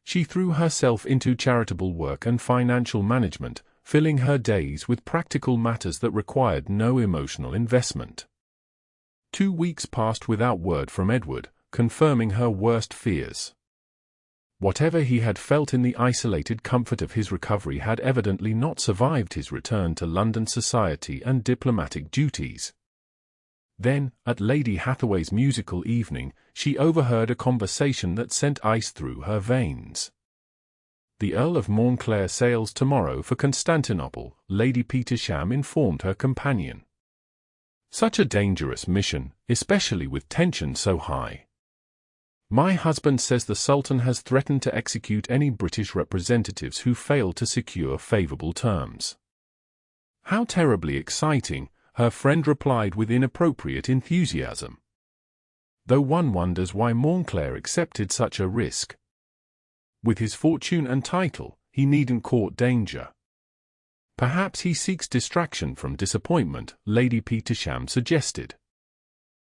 She threw herself into charitable work and financial management, filling her days with practical matters that required no emotional investment. 2 weeks passed without word from Edward, confirming her worst fears. Whatever he had felt in the isolated comfort of his recovery had evidently not survived his return to London society and diplomatic duties. Then, at Lady Hathaway's musical evening, she overheard a conversation that sent ice through her veins. "The Earl of Montclair sails tomorrow for Constantinople," Lady Petersham informed her companion. "Such a dangerous mission, especially with tension so high. My husband says the Sultan has threatened to execute any British representatives who fail to secure favorable terms." "How terribly exciting," her friend replied with inappropriate enthusiasm. Though one wonders why Montclair accepted such a risk. With his fortune and title, he needn't court danger. "Perhaps he seeks distraction from disappointment," Lady Petersham suggested.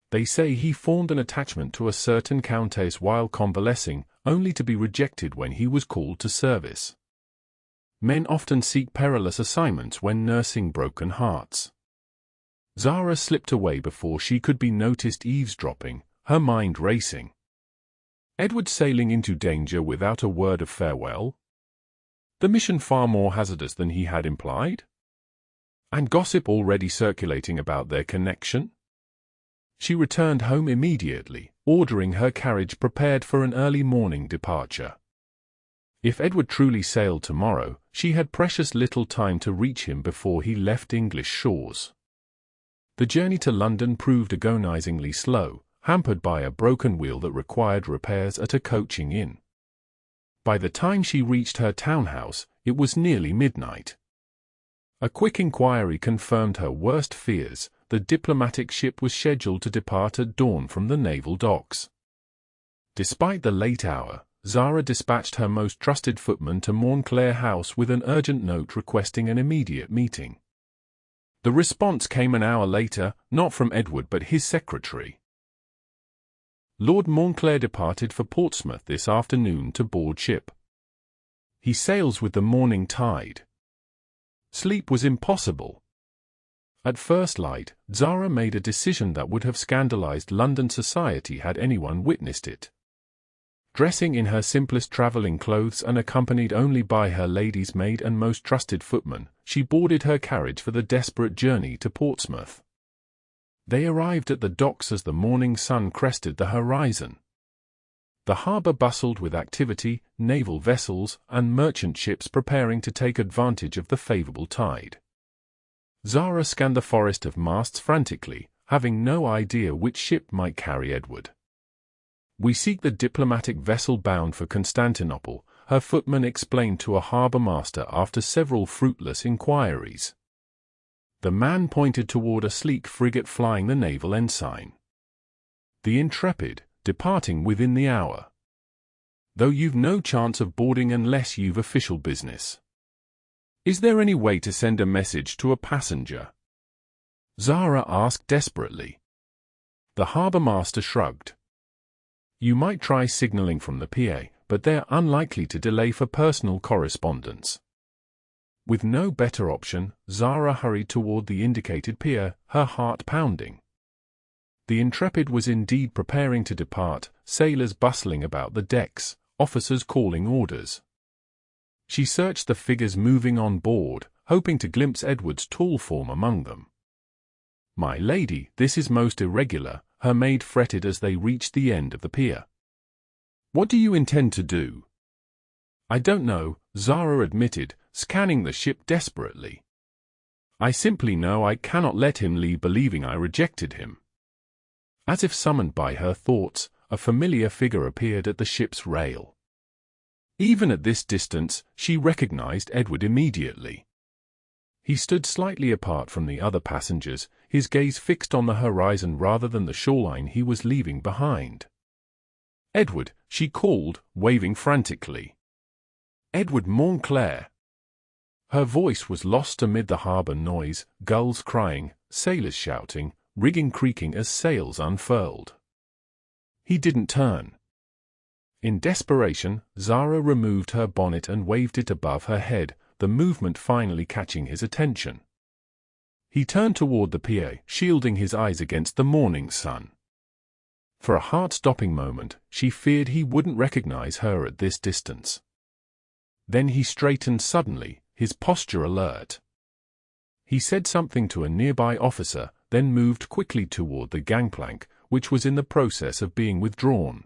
"They say he formed an attachment to a certain countess while convalescing, only to be rejected when he was called to service. Men often seek perilous assignments when nursing broken hearts." Zara slipped away before she could be noticed eavesdropping, her mind racing. Edward sailing into danger without a word of farewell? The mission far more hazardous than he had implied? And gossip already circulating about their connection? She returned home immediately, ordering her carriage prepared for an early morning departure. If Edward truly sailed tomorrow, she had precious little time to reach him before he left English shores. The journey to London proved agonizingly slow, hampered by a broken wheel that required repairs at a coaching inn. By the time she reached her townhouse, it was nearly midnight. A quick inquiry confirmed her worst fears. The diplomatic ship was scheduled to depart at dawn from the naval docks. Despite the late hour, Zara dispatched her most trusted footman to Montclair House with an urgent note requesting an immediate meeting. The response came an hour later, not from Edward but his secretary. "Lord Montclair departed for Portsmouth this afternoon to board ship. He sails with the morning tide." Sleep was impossible. At first light, Zara made a decision that would have scandalized London society had anyone witnessed it. Dressing in her simplest traveling clothes and accompanied only by her lady's maid and most trusted footman, she boarded her carriage for the desperate journey to Portsmouth. They arrived at the docks as the morning sun crested the horizon. The harbour bustled with activity, naval vessels and merchant ships preparing to take advantage of the favourable tide. Zara scanned the forest of masts frantically, having no idea which ship might carry Edward. "We seek the diplomatic vessel bound for Constantinople," her footman explained to a harbour master after several fruitless inquiries. The man pointed toward a sleek frigate flying the naval ensign. "The Intrepid, departing within the hour. Though you've no chance of boarding unless you've official business. Is there any way to send a message to a passenger?" Zara asked desperately. The harbour master shrugged. "You might try signalling from the pier, but they're unlikely to delay for personal correspondence." With no better option, Zara hurried toward the indicated pier, her heart pounding. The Intrepid was indeed preparing to depart, sailors bustling about the decks, officers calling orders. She searched the figures moving on board, hoping to glimpse Edward's tall form among them. "My lady, this is most irregular," her maid fretted as they reached the end of the pier. "What do you intend to do?" "I don't know," Zara admitted, scanning the ship desperately. "I simply know I cannot let him leave believing I rejected him." As if summoned by her thoughts, a familiar figure appeared at the ship's rail. Even at this distance, she recognized Edward immediately. He stood slightly apart from the other passengers, his gaze fixed on the horizon rather than the shoreline he was leaving behind. "Edward," she called, waving frantically. "Edward Montclair." Her voice was lost amid the harbour noise, gulls crying, sailors shouting, rigging creaking as sails unfurled. He didn't turn. In desperation, Zara removed her bonnet and waved it above her head, the movement finally catching his attention. He turned toward the pier, shielding his eyes against the morning sun. For a heart-stopping moment, she feared he wouldn't recognize her at this distance. Then he straightened suddenly, his posture alert. He said something to a nearby officer, then moved quickly toward the gangplank, which was in the process of being withdrawn.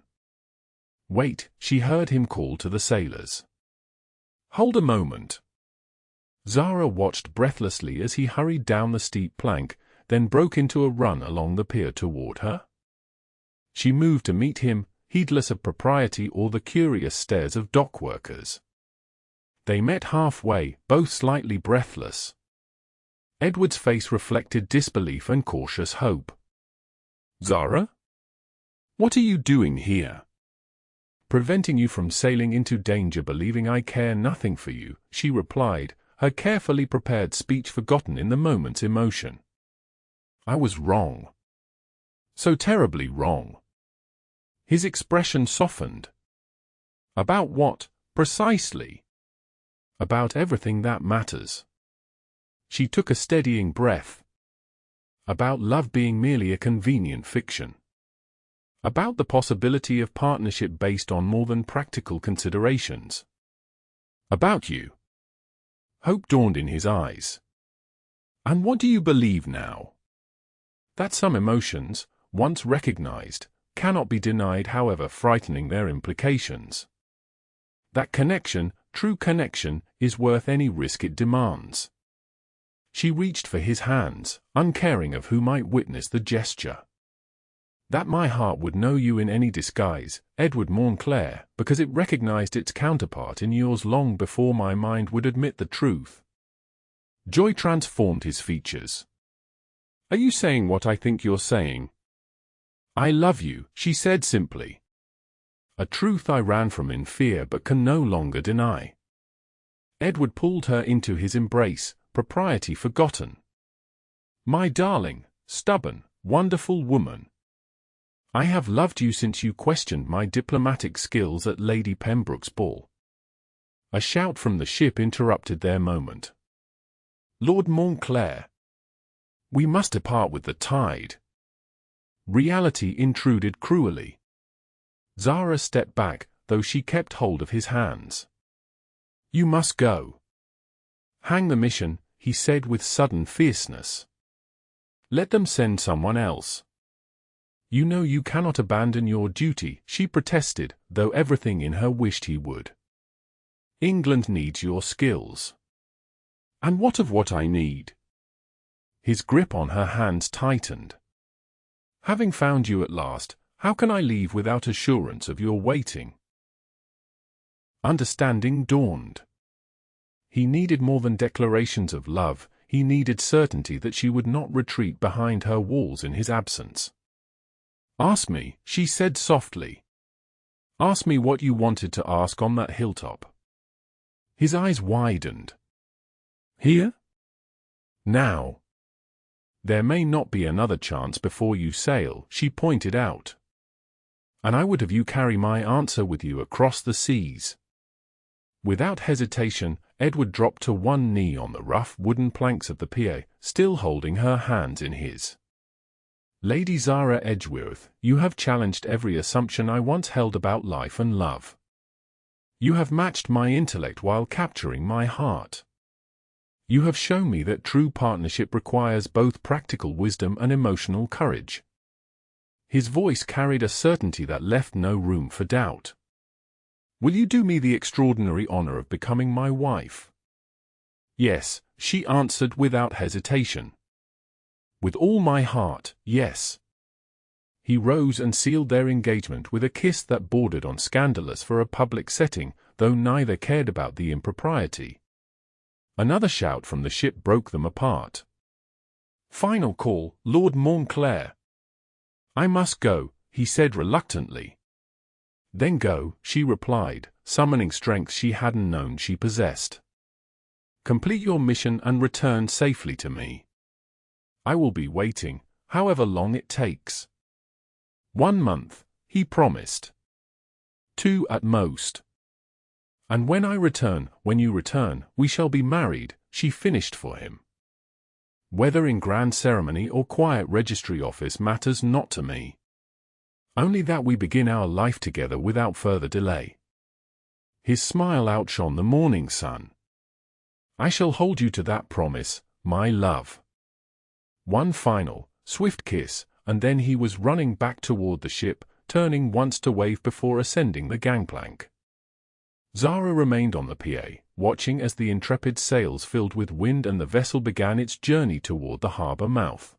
"Wait," she heard him call to the sailors. "Hold a moment." Zara watched breathlessly as he hurried down the steep plank, then broke into a run along the pier toward her. She moved to meet him, heedless of propriety or the curious stares of dock workers. They met halfway, both slightly breathless. Edward's face reflected disbelief and cautious hope. "Zara? What are you doing here?" "Preventing you from sailing into danger believing I care nothing for you," she replied, her carefully prepared speech forgotten in the moment's emotion. "I was wrong. So terribly wrong." His expression softened. "About what, precisely?" "About everything that matters." She took a steadying breath. "About love being merely a convenient fiction. About the possibility of partnership based on more than practical considerations. About you." Hope dawned in his eyes. "And what do you believe now?" "That some emotions, once recognized, cannot be denied however frightening their implications. That connection, true connection, is worth any risk it demands." She reached for his hands, uncaring of who might witness the gesture. "That my heart would know you in any disguise, Edward Montclair, because it recognized its counterpart in yours long before my mind would admit the truth." Joy transformed his features. "Are you saying what I think you're saying?" "I love you," she said simply. "A truth I ran from in fear but can no longer deny." Edward pulled her into his embrace, propriety forgotten. "My darling, stubborn, wonderful woman. I have loved you since you questioned my diplomatic skills at Lady Pembroke's ball." A shout from the ship interrupted their moment. "Lord Montclair! We must depart with the tide." Reality intruded cruelly. Zara stepped back, though she kept hold of his hands. "You must go." "Hang the mission," he said with sudden fierceness. "Let them send someone else." "You know you cannot abandon your duty," she protested, though everything in her wished he would. "England needs your skills." "And what of what I need?" His grip on her hands tightened. "Having found you at last, how can I leave without assurance of your waiting?" Understanding dawned. He needed more than declarations of love, he needed certainty that she would not retreat behind her walls in his absence. "Ask me," she said softly. "Ask me what you wanted to ask on that hilltop." His eyes widened. "Here? Now? There may not be another chance before you sail," she pointed out. "And I would have you carry my answer with you across the seas." Without hesitation, Edward dropped to one knee on the rough wooden planks of the pier, still holding her hands in his. "Lady Zara Edgeworth, you have challenged every assumption I once held about life and love. You have matched my intellect while capturing my heart. You have shown me that true partnership requires both practical wisdom and emotional courage." His voice carried a certainty that left no room for doubt. "Will you do me the extraordinary honor of becoming my wife?" "Yes," she answered without hesitation. "With all my heart, yes." He rose and sealed their engagement with a kiss that bordered on scandalous for a public setting, though neither cared about the impropriety. Another shout from the ship broke them apart. "Final call, Lord Montclair." "I must go," he said reluctantly. "Then go," she replied, summoning strength she hadn't known she possessed. "Complete your mission and return safely to me. I will be waiting, however long it takes. 1 month, he promised. 2 at most. And when you return, we shall be married, she finished for him. Whether in grand ceremony or quiet registry office matters not to me. Only that we begin our life together without further delay. His smile outshone the morning sun. I shall hold you to that promise, my love. One final, swift kiss, and then he was running back toward the ship, turning once to wave before ascending the gangplank. Zara remained on the PA, watching as the Intrepid's sails filled with wind and the vessel began its journey toward the harbor mouth.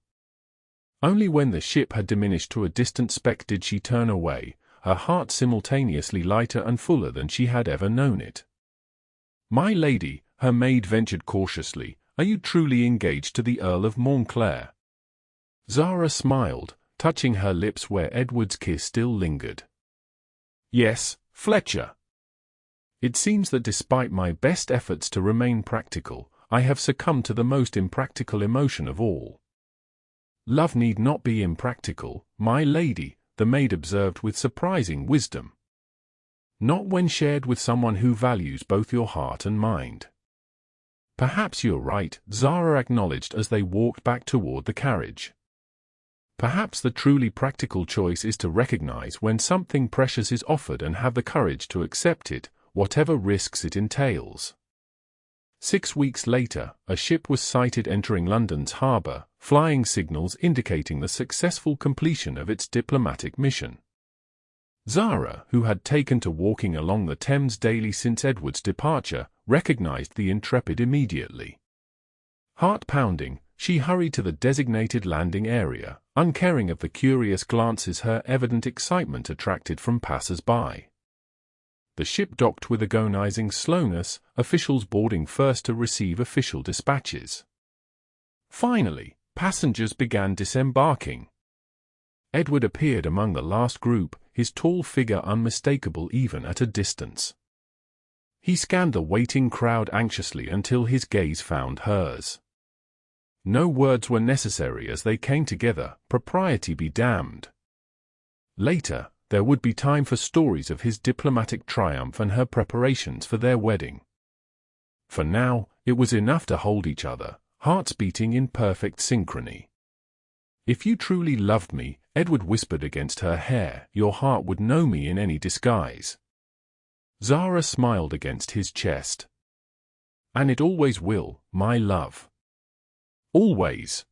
Only when the ship had diminished to a distant speck did she turn away, her heart simultaneously lighter and fuller than she had ever known it. "My lady," her maid ventured cautiously, "are you truly engaged to the Earl of Montclair?" Zara smiled, touching her lips where Edward's kiss still lingered. "Yes, Fletcher. It seems that despite my best efforts to remain practical, I have succumbed to the most impractical emotion of all." "Love need not be impractical, my lady," the maid observed with surprising wisdom. "Not when shared with someone who values both your heart and mind." "Perhaps you're right," Zara acknowledged as they walked back toward the carriage. "Perhaps the truly practical choice is to recognize when something precious is offered and have the courage to accept it, whatever risks it entails." 6 weeks later, a ship was sighted entering London's harbour, flying signals indicating the successful completion of its diplomatic mission. Zara, who had taken to walking along the Thames daily since Edward's departure, recognized the Intrepid immediately. Heart-pounding, she hurried to the designated landing area, uncaring of the curious glances her evident excitement attracted from passers-by. The ship docked with agonizing slowness, officials boarding first to receive official dispatches. Finally, passengers began disembarking. Edward appeared among the last group, his tall figure unmistakable even at a distance. He scanned the waiting crowd anxiously until his gaze found hers. No words were necessary as they came together, propriety be damned. Later, there would be time for stories of his diplomatic triumph and her preparations for their wedding. For now, it was enough to hold each other, hearts beating in perfect synchrony. "If you truly loved me," Edward whispered against her hair, "your heart would know me in any disguise." Zara smiled against his chest. "And it always will, my love." "Always."